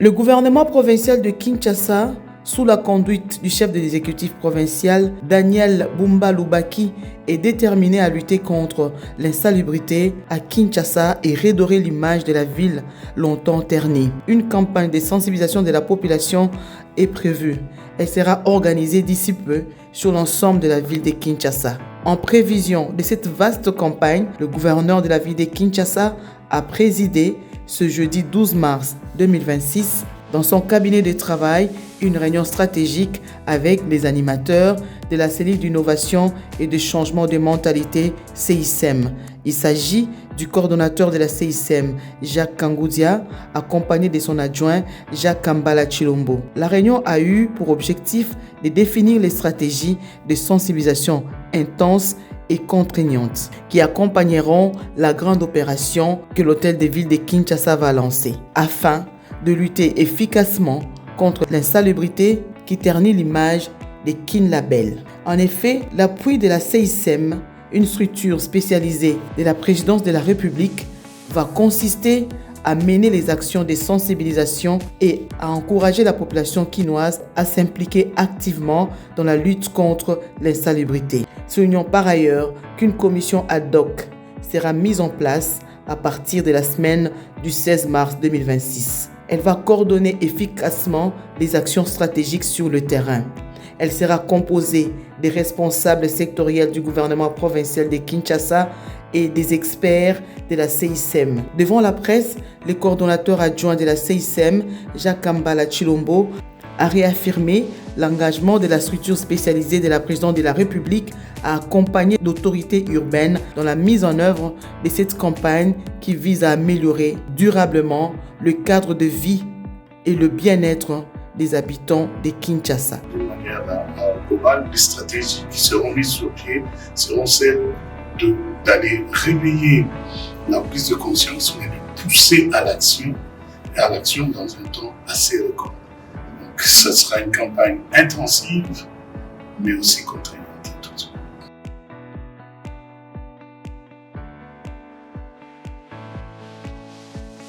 Le gouvernement provincial de Kinshasa, sous la conduite du chef de l'exécutif provincial, Daniel Bumba Lubaki, est déterminé à lutter contre l'insalubrité à Kinshasa et redorer l'image de la ville longtemps ternie. Une campagne de sensibilisation de la population est prévue. Elle sera organisée d'ici peu sur l'ensemble de la ville de Kinshasa. En prévision de cette vaste campagne, le gouverneur de la ville de Kinshasa a présidé ce jeudi 12 mars 2026 dans son cabinet de travail une réunion stratégique avec les animateurs de la cellule d'innovation et de changement de mentalité CICEM. Il s'agit du coordonnateur de la CICEM, Jacques Kangoudia, accompagné de son adjoint Jacques Kambala Chilombo. La réunion a eu pour objectif de définir les stratégies de sensibilisation intenses et contraignantes qui accompagneront la grande opération que l'hôtel de ville de Kinshasa va lancer afin de lutter efficacement contre l'insalubrité qui ternit l'image des Kin Label. En effet, l'appui de la CICEM, une structure spécialisée de la présidence de la République, va consister à mener les actions de sensibilisation et à encourager la population quinoise à s'impliquer activement dans la lutte contre l'insalubrité. Soulignons par ailleurs qu'une commission ad hoc sera mise en place à partir de la semaine du 16 mars 2026. Elle va coordonner efficacement les actions stratégiques sur le terrain. Elle sera composée des responsables sectoriels du gouvernement provincial de Kinshasa et des experts de la CICEM. Devant la presse, le coordonnateur adjoint de la CICEM, Jacques Kambala Chilombo, a réaffirmé l'engagement de la structure spécialisée de la présidence de la République à accompagner l'autorité urbaine dans la mise en œuvre de cette campagne qui vise à améliorer durablement le cadre de vie et le bien-être des habitants de Kinshasa. De manière globale, les stratégies qui seront mises sur pied seront celles d'aller réveiller la prise de conscience et de pousser à l'action dans un temps assez record. Donc, ce sera une campagne intensive, mais aussi contraignante.